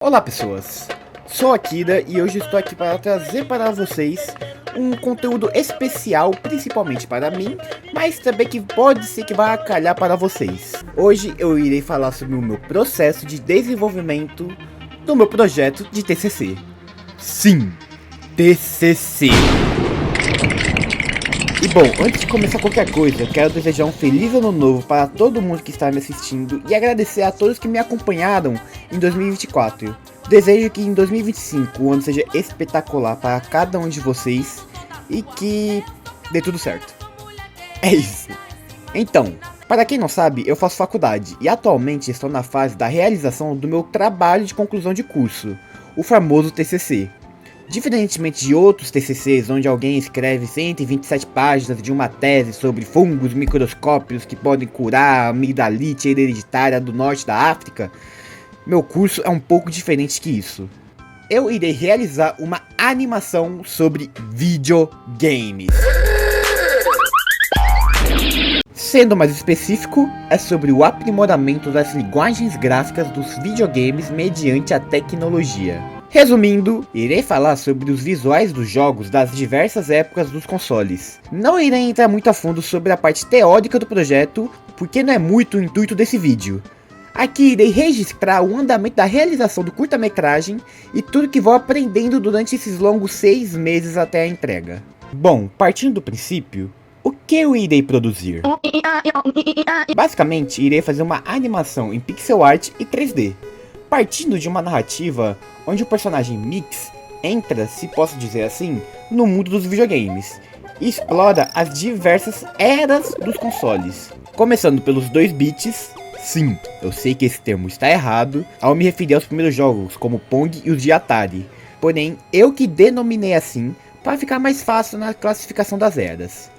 Olá pessoas, sou Akira e hoje estou aqui para trazer para vocês um conteúdo especial, principalmente para mim, mas também que pode ser que vá calhar para vocês. Hoje eu irei falar sobre o meu processo de desenvolvimento do meu projeto de TCC. Sim, TCC. E bom, antes de começar qualquer coisa, quero desejar um feliz ano novo para todo mundo que está me assistindo e agradecer a todos que me acompanharam em 2024. Desejo que em 2025 o ano seja espetacular para cada um de vocês e que dê tudo certo. É isso. Então, para quem não sabe, eu faço faculdade e atualmente estou na fase da realização do meu trabalho de conclusão de curso, o famoso TCC. Diferentemente de outros TCCs, onde alguém escreve 127 páginas de uma tese sobre fungos microscópicos que podem curar a amigdalite hereditária do norte da África, meu curso é um pouco diferente que isso. Eu irei realizar uma animação sobre videogames. Sendo mais específico, é sobre o aprimoramento das linguagens gráficas dos videogames mediante a tecnologia. Resumindo, irei falar sobre os visuais dos jogos das diversas épocas dos consoles. Não irei entrar muito a fundo sobre a parte teórica do projeto, porque não é muito o intuito desse vídeo. Aqui irei registrar o andamento da realização do curta-metragem e tudo que vou aprendendo durante esses longos 6 meses até a entrega. Bom, partindo do princípio, o que eu irei produzir? Basicamente, irei fazer uma animação em pixel art e 3D. Partindo de uma narrativa onde o personagem Mix entra, se posso dizer assim, no mundo dos videogames e explora as diversas eras dos consoles, começando pelos 2 bits. Sim, eu sei que esse termo está errado ao me referir aos primeiros jogos como Pong e os de Atari, porém eu que denominei assim para ficar mais fácil na classificação das eras.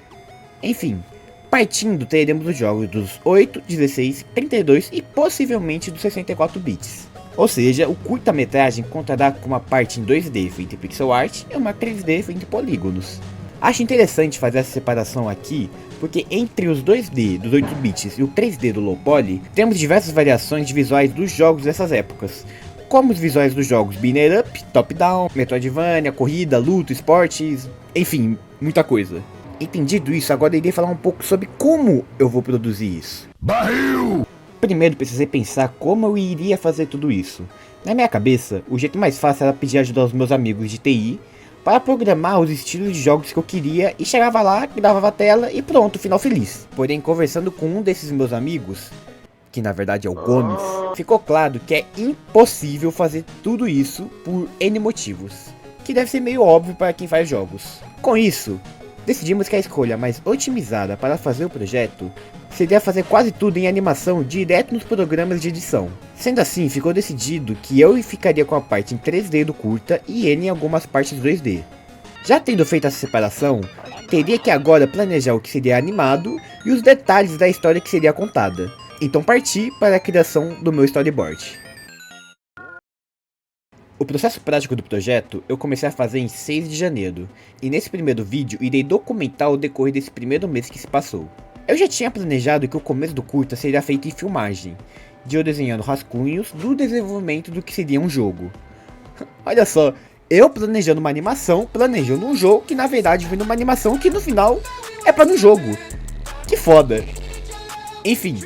Enfim, partindo teremos os jogos dos 8, 16, 32 e possivelmente dos 64 bits. Ou seja, o curta-metragem contará com uma parte em 2D feita em pixel art e uma 3D feita em polígonos. Acho interessante fazer essa separação aqui, porque entre os 2D dos 8 bits e o 3D do low poly, temos diversas variações de visuais dos jogos dessas épocas, como os visuais dos jogos Beat Up, Top Down, Metroidvania, corrida, luta, esportes, enfim, muita coisa. Entendido isso, agora irei falar um pouco sobre como eu vou produzir isso. Barril! Primeiro precisei pensar como eu iria fazer tudo isso. Na minha cabeça, o jeito mais fácil era pedir ajuda aos meus amigos de TI para programar os estilos de jogos que eu queria e chegava lá, gravava a tela e pronto, final feliz. Porém, conversando com um desses meus amigos, que na verdade é o Gomes, ficou claro que é impossível fazer tudo isso por N motivos, que deve ser meio óbvio para quem faz jogos. Com isso, decidimos que a escolha mais otimizada para fazer o projeto seria fazer quase tudo em animação direto nos programas de edição. Sendo assim, ficou decidido que eu ficaria com a parte em 3D do curta e ele em algumas partes 2D. Já tendo feito essa separação, teria que agora planejar o que seria animado e os detalhes da história que seria contada. Então parti para a criação do meu storyboard. O processo prático do projeto eu comecei a fazer em 6 de janeiro, e nesse primeiro vídeo irei documentar o decorrer desse primeiro mês que se passou. Eu já tinha planejado que o começo do curta seria feito em filmagem, de eu desenhando rascunhos do desenvolvimento do que seria um jogo. Olha só, eu planejando uma animação, planejando um jogo que na verdade vem numa animação que no final é para um jogo. Que foda! Enfim,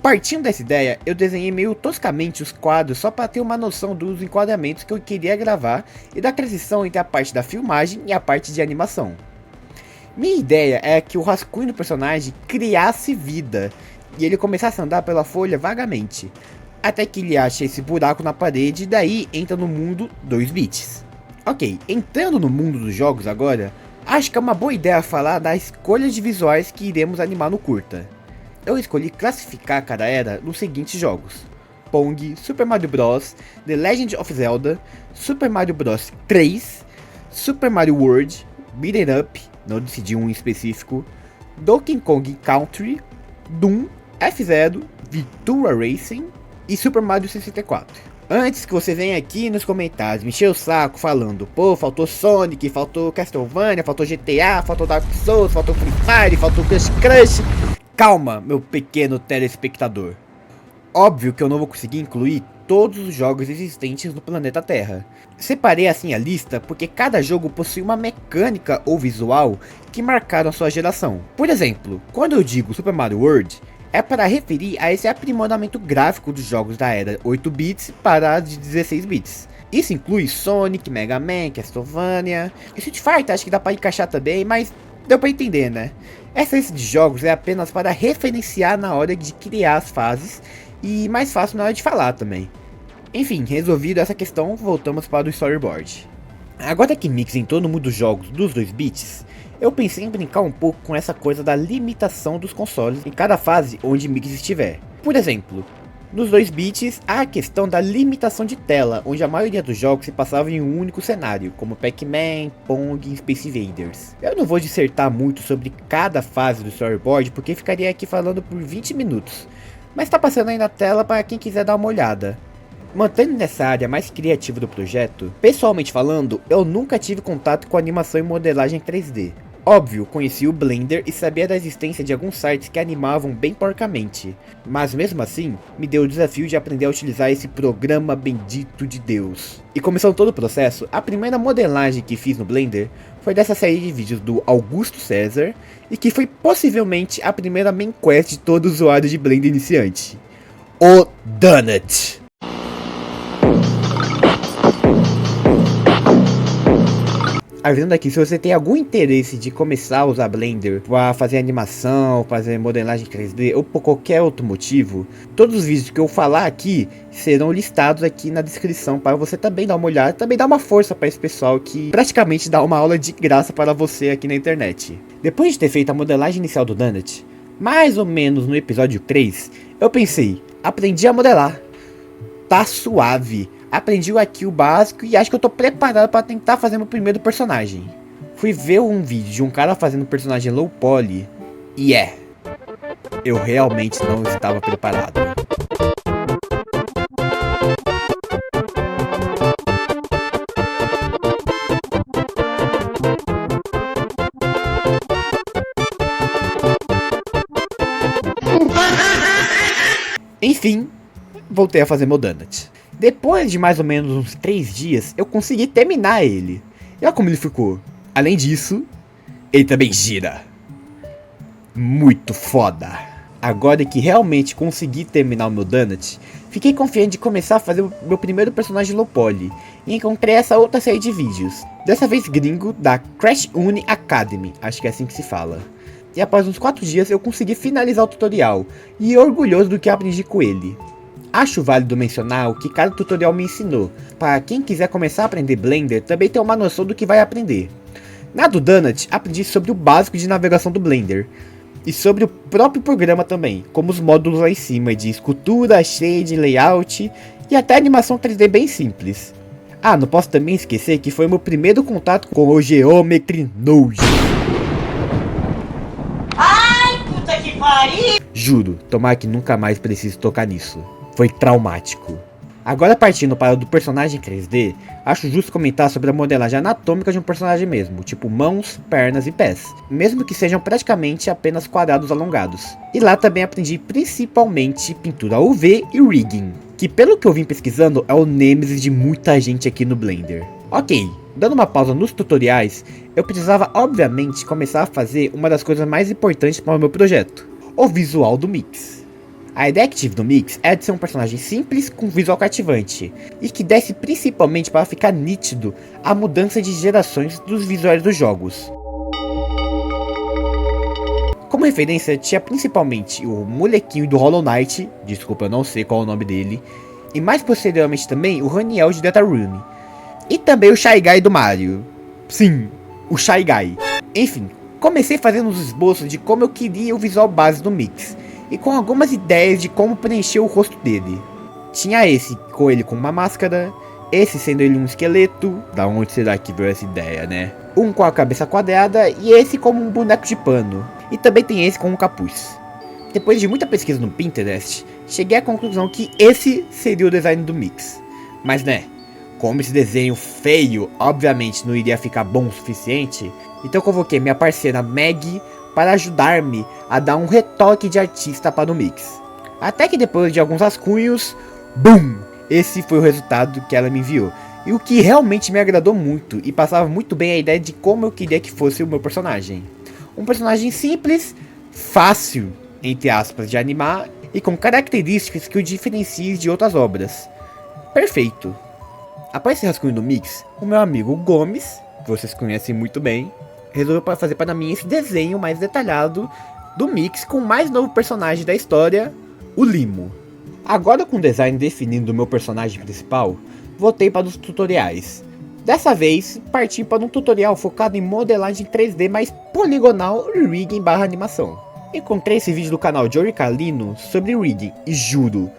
partindo dessa ideia, eu desenhei meio toscamente os quadros só para ter uma noção dos enquadramentos que eu queria gravar e da transição entre a parte da filmagem e a parte de animação. Minha ideia é que o rascunho do personagem criasse vida e ele começasse a andar pela folha vagamente, até que ele ache esse buraco na parede e daí entra no mundo 2 bits. Ok, entrando no mundo dos jogos agora, acho que é uma boa ideia falar da escolha de visuais que iremos animar no curta. Eu escolhi classificar cada era nos seguintes jogos: Pong, Super Mario Bros, The Legend of Zelda, Super Mario Bros 3, Super Mario World, Beat Up, não decidi um em específico, Donkey Kong Country, Doom, F-Zero, Virtua Racing e Super Mario 64. Antes que você venha aqui nos comentários me encher o saco falando, pô, faltou Sonic, faltou Castlevania, faltou GTA, faltou Dark Souls, faltou Free Fire, faltou Crush. Calma, meu pequeno telespectador. Óbvio que eu não vou conseguir incluir todos os jogos existentes no planeta Terra. Separei assim a lista porque cada jogo possui uma mecânica ou visual que marcaram sua geração. Por exemplo, quando eu digo Super Mario World, é para referir a esse aprimoramento gráfico dos jogos da era 8 bits para a de 16 bits. Isso inclui Sonic, Mega Man, Castlevania, Street Fighter acho que dá para encaixar também, mas deu para entender, né? Essa lista de jogos é apenas para referenciar na hora de criar as fases e mais fácil na hora de falar também. Enfim, resolvido essa questão, voltamos para o storyboard. Agora que Mix entrou no mundo dos jogos dos 2 bits, eu pensei em brincar um pouco com essa coisa da limitação dos consoles em cada fase onde Mix estiver. Por exemplo, nos 2 bits há a questão da limitação de tela, onde a maioria dos jogos se passavam em um único cenário, como Pac-Man, Pong e Space Invaders. Eu não vou dissertar muito sobre cada fase do storyboard porque ficaria aqui falando por 20 minutos, mas está passando aí na tela para quem quiser dar uma olhada. Mantendo nessa área mais criativa do projeto, pessoalmente falando, eu nunca tive contato com animação e modelagem 3D. Óbvio, conheci o Blender e sabia da existência de alguns sites que animavam bem porcamente, mas mesmo assim, me deu o desafio de aprender a utilizar esse programa bendito de Deus. E começando todo o processo, a primeira modelagem que fiz no Blender foi dessa série de vídeos do Augusto César, e que foi possivelmente a primeira main quest de todo usuário de Blender iniciante. O Donut! Avisando aqui, se você tem algum interesse de começar a usar Blender para fazer animação, fazer modelagem 3D ou por qualquer outro motivo, todos os vídeos que eu falar aqui serão listados aqui na descrição para você também dar uma olhada, também dar uma força para esse pessoal que praticamente dá uma aula de graça para você aqui na internet. Depois de ter feito a modelagem inicial do Donut, mais ou menos no episódio 3, eu pensei, aprendi a modelar, tá suave. Aprendi aqui o básico e acho que eu tô preparado para tentar fazer meu primeiro personagem. Fui ver um vídeo de um cara fazendo um personagem low poly e eu realmente não estava preparado. Enfim, voltei a fazer meu Donut. Depois de mais ou menos uns 3 dias, eu consegui terminar ele. E olha como ele ficou. Além disso, ele também gira. Muito foda. Agora que realmente consegui terminar o meu Donut, fiquei confiante de começar a fazer o meu primeiro personagem low poly. E encontrei essa outra série de vídeos. Dessa vez gringo, da Crash Uni Academy. Acho que é assim que se fala. E após uns 4 dias eu consegui finalizar o tutorial. E orgulhoso do que aprendi com ele. Acho válido mencionar o que cada tutorial me ensinou, para quem quiser começar a aprender Blender também ter uma noção do que vai aprender. Na do Donut, aprendi sobre o básico de navegação do Blender, e sobre o próprio programa também, como os módulos lá em cima de escultura, shade, layout e até animação 3D bem simples. Ah, não posso também esquecer que foi meu primeiro contato com o Geometry Node. Ai, puta que pariu! Juro, tomara que nunca mais preciso tocar nisso. Foi traumático. Agora partindo para o do personagem 3D, acho justo comentar sobre a modelagem anatômica de um personagem mesmo, tipo mãos, pernas e pés, mesmo que sejam praticamente apenas quadrados alongados. E lá também aprendi principalmente pintura UV e rigging, que pelo que eu vim pesquisando é o nêmesis de muita gente aqui no Blender. Ok, dando uma pausa nos tutoriais, eu precisava obviamente começar a fazer uma das coisas mais importantes para o meu projeto, o visual do Mix. A ideia que tive do Mix é de ser um personagem simples com visual cativante, e que desse principalmente para ficar nítido a mudança de gerações dos visuais dos jogos. Como referência tinha principalmente o molequinho do Hollow Knight, desculpa eu não sei qual é o nome dele, e mais posteriormente também o Raniel de Deltarune, e também o Shy Guy do Mario. Sim, o Shy Guy. Enfim, comecei fazendo uns esboços de como eu queria o visual base do Mix, e com algumas ideias de como preencher o rosto dele. Tinha esse com ele com uma máscara, esse sendo ele um esqueleto, da onde será que veio essa ideia, né? Um com a cabeça quadrada e esse como um boneco de pano, e também tem esse com um capuz. Depois de muita pesquisa no Pinterest, cheguei à conclusão que esse seria o design do Mix. Mas né, como esse desenho feio obviamente não iria ficar bom o suficiente, então convoquei minha parceira Maggie para ajudar-me a dar um retoque de artista para o Mix. Até que depois de alguns rascunhos, BUM! Esse foi o resultado que ela me enviou. E o que realmente me agradou muito e passava muito bem a ideia de como eu queria que fosse o meu personagem. Um personagem simples, fácil, entre aspas, de animar e com características que o diferenciem de outras obras. Perfeito. Após esse rascunho do Mix, o meu amigo Gomes, que vocês conhecem muito bem, resolveu fazer para mim esse desenho mais detalhado do Mix com o mais novo personagem da história, o Limo. Agora com o design definido do meu personagem principal, voltei para os tutoriais. Dessa vez, parti para um tutorial focado em modelagem 3D mais poligonal rigging / animação. Encontrei esse vídeo do canal Jory Calino sobre rigging e juro,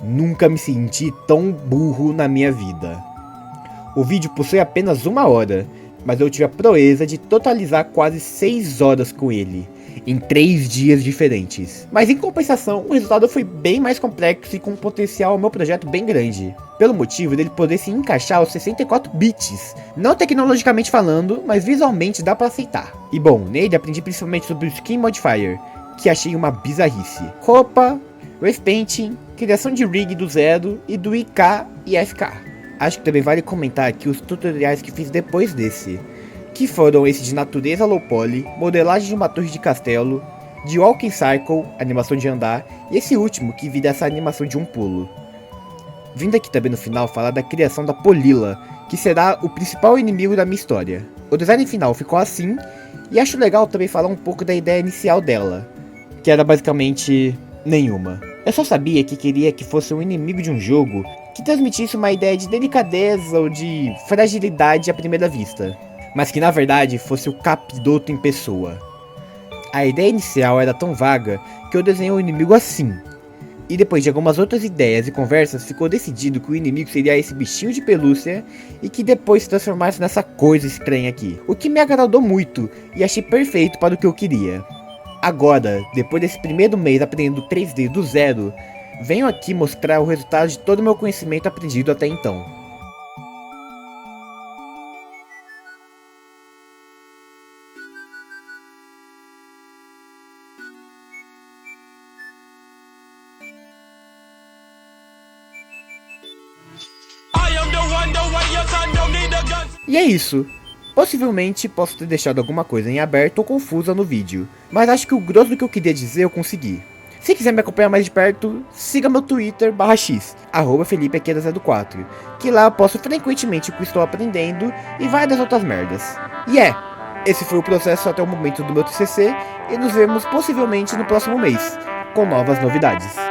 nunca me senti tão burro na minha vida. O vídeo possui apenas 1 hora, mas eu tive a proeza de totalizar quase 6 horas com ele, em 3 dias diferentes. Mas em compensação, o resultado foi bem mais complexo e com um potencial ao meu projeto bem grande, pelo motivo dele poder se encaixar aos 64 bits, não tecnologicamente falando, mas visualmente dá pra aceitar. E bom, nele aprendi principalmente sobre o Skin Modifier, que achei uma bizarrice. Roupa, Wave Painting, criação de rig do zero e do IK e FK. Acho que também vale comentar aqui os tutoriais que fiz depois desse, que foram esse de natureza low poly, modelagem de uma torre de castelo, de walking cycle, animação de andar, e esse último que vira essa animação de um pulo. Vindo aqui também no final falar da criação da Polila, que será o principal inimigo da minha história. O design final ficou assim, e acho legal também falar um pouco da ideia inicial dela, que era basicamente nenhuma. Eu só sabia que queria que fosse um inimigo de um jogo que transmitisse uma ideia de delicadeza ou de fragilidade à primeira vista, mas que na verdade fosse o Capiroto em pessoa. A ideia inicial era tão vaga que eu desenhei o inimigo assim, e depois de algumas outras ideias e conversas ficou decidido que o inimigo seria esse bichinho de pelúcia e que depois se transformasse nessa coisa estranha aqui, o que me agradou muito e achei perfeito para o que eu queria. Agora, depois desse primeiro mês aprendendo 3D do zero, venho aqui mostrar o resultado de todo o meu conhecimento aprendido até então. E é isso. Possivelmente posso ter deixado alguma coisa em aberto ou confusa no vídeo, mas acho que o grosso do que eu queria dizer eu consegui. Se quiser me acompanhar mais de perto, siga meu Twitter /x, @FelipeAqueda04, que lá eu posto frequentemente o que estou aprendendo e várias outras merdas. E esse foi o processo até o momento do meu TCC e nos vemos possivelmente no próximo mês, com novas novidades.